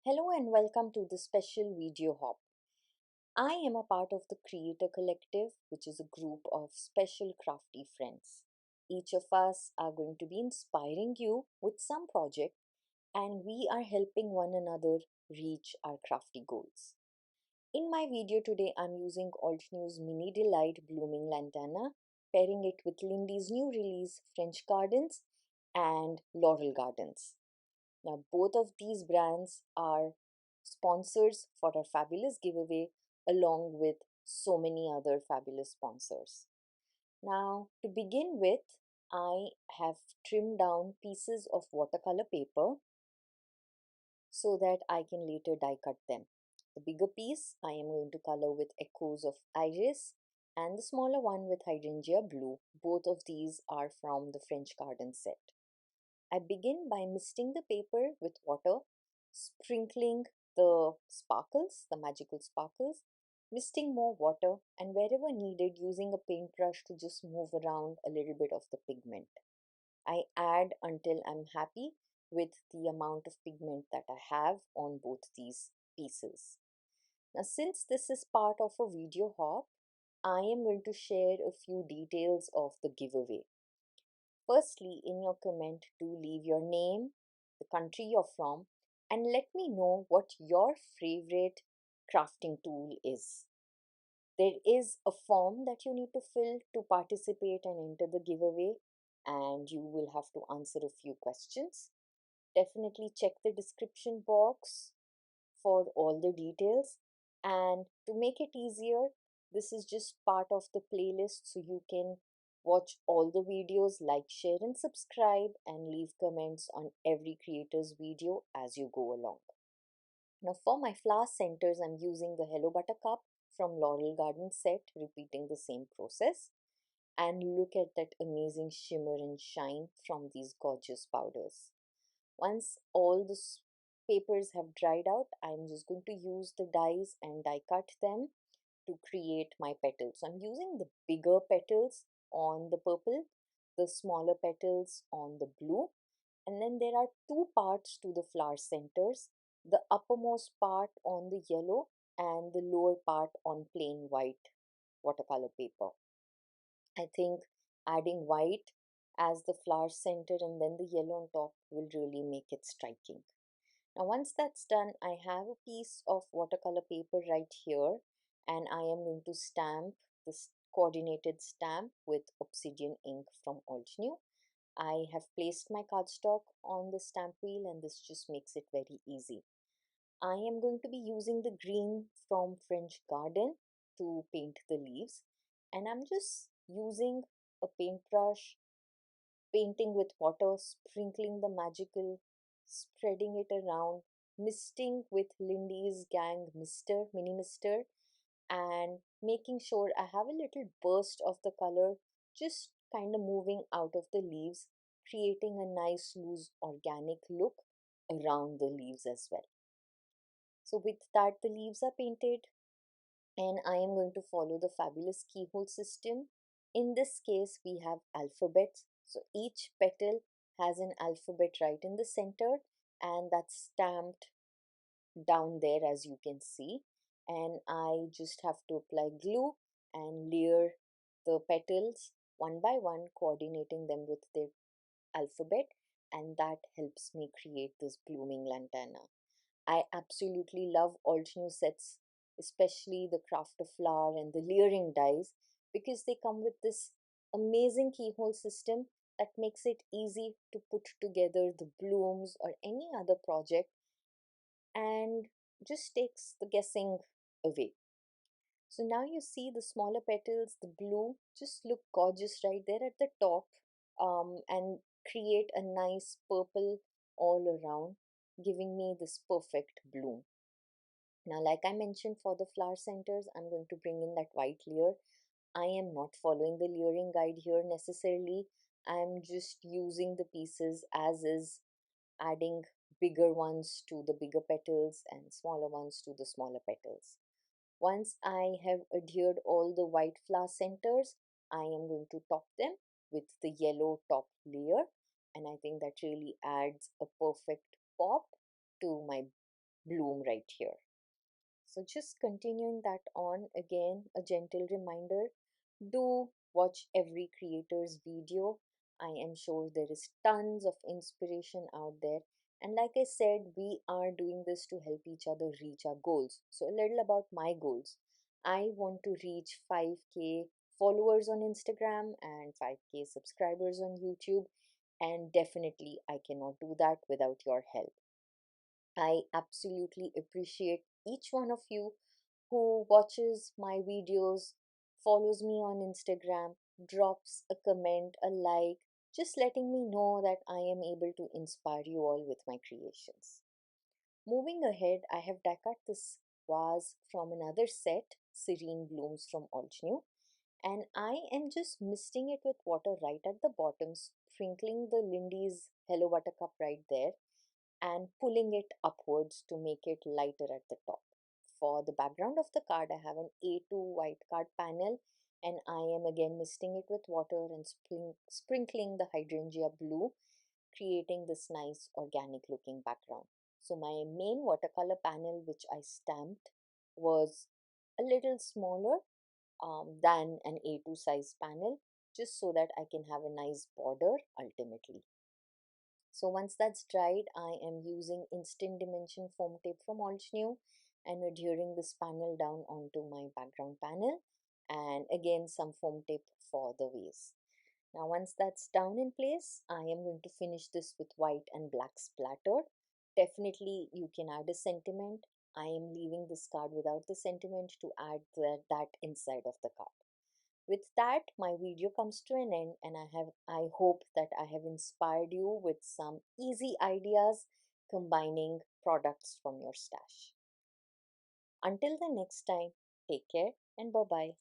Hello and welcome to the special video hop. I am a part of the Creator Collective, which is a group of special crafty friends. Each of us are going to be inspiring you with some project, and we are helping one another reach our crafty goals. In my video today, I'm using Altenew's Mini Delight Blooming Lantana, pairing it with Lindy's new release French Gardens and Laurel Gardens. Now, both of these brands are sponsors for our fabulous giveaway, along with so many other fabulous sponsors. Now, to begin with, I have trimmed down pieces of watercolor paper so that I can later die cut them. The bigger piece I am going to color with echoes of iris, and the smaller one with hydrangea blue. Both of these are from the French Garden set. I begin by misting the paper with water, sprinkling the sparkles, the magical sparkles, misting more water, and wherever needed using a paintbrush to just move around a little bit of the pigment. I add until I'm happy with the amount of pigment that I have on both these pieces. Now, since this is part of a video hop, I am going to share a few details of the giveaway. Firstly, in your comment, do leave your name, the country you're from, and let me know what your favorite crafting tool is. There is a form that you need to fill to participate and enter the giveaway, and you will have to answer a few questions. Definitely check the description box for all the details. And to make it easier, this is just part of the playlist, so you can watch all the videos, like, share, and subscribe, and leave comments on every creator's video as you go along. Now, for my flower centers, I'm using the Hello Buttercup from Laurel Garden set, repeating the same process. And look at that amazing shimmer and shine from these gorgeous powders. Once all the papers have dried out, I'm just going to use the dies and die cut them to create my petals. So I'm using the bigger petals on the purple, the smaller petals on the blue, and then there are two parts to the flower centers, the uppermost part on the yellow and the lower part on plain white watercolor paper. I think adding white as the flower center and then the yellow on top will really make it striking. Now, once that's done, I have a piece of watercolor paper right here, and I am going to stamp this coordinated stamp with obsidian ink from Altenew. I have placed my cardstock on the stamp wheel, and this just makes it very easy. I am going to be using the green from French Garden to paint the leaves, and I'm just using a paintbrush, painting with water, sprinkling the magical, spreading it around, misting with Lindy's Gang Mister, Mini Mister, and making sure I have a little burst of the color just kind of moving out of the leaves, creating a nice loose organic look around the leaves as well. So with that, the leaves are painted, and I am going to follow the fabulous keyhole system. In this case, we have alphabets. So each petal has an alphabet right in the center, and that's stamped down there, as you can see. And I just have to apply glue and layer the petals one by one, coordinating them with their alphabet, and that helps me create this blooming lantana. I absolutely love Altenew sets, especially the craft of flower and the layering dies, because they come with this amazing keyhole system that makes it easy to put together the blooms or any other project, and just takes the guessing away. So now you see the smaller petals, the blue, just look gorgeous right there at the top, and create a nice purple all around, giving me this perfect bloom. Now, like I mentioned, for the flower centers, I'm going to bring in that white layer. I am not following the layering guide here necessarily. I'm just using the pieces as is, adding bigger ones to the bigger petals and smaller ones to the smaller petals. Once I have adhered all the white flower centers, I am going to top them with the yellow top layer, and I think that really adds a perfect pop to my bloom right here. So just continuing that on, again, a gentle reminder, do watch every creator's video. I am sure there is tons of inspiration out there. And like I said, we are doing this to help each other reach our goals. So a little about my goals. I want to reach 5K followers on Instagram and 5K subscribers on YouTube. And definitely I cannot do that without your help. I absolutely appreciate each one of you who watches my videos, follows me on Instagram, drops a comment, a like, just letting me know that I am able to inspire you all with my creations. Moving ahead, I have decorated this vase from another set, Serene Blooms from Altenew, and I am just misting it with water right at the bottom, sprinkling the Lindy's Hello Buttercup right there and pulling it upwards to make it lighter at the top. For the background of the card, I have an A2 white card panel, and I am again misting it with water and sprinkling the hydrangea blue, creating this nice organic looking background. So my main watercolor panel, which I stamped, was a little smaller than an A2 size panel, just so that I can have a nice border ultimately. So once that's dried, I am using Instant Dimension foam tape from Altenew and adhering this panel down onto my background panel, and again some foam tape for the vase. Now once that's down in place, I am going to finish this with white and black splatter. Definitely you can add a sentiment. I am leaving this card without the sentiment to add that inside of the card. With that, my video comes to an end, and I hope that I have inspired you with some easy ideas combining products from your stash. Until the next time, take care and bye bye.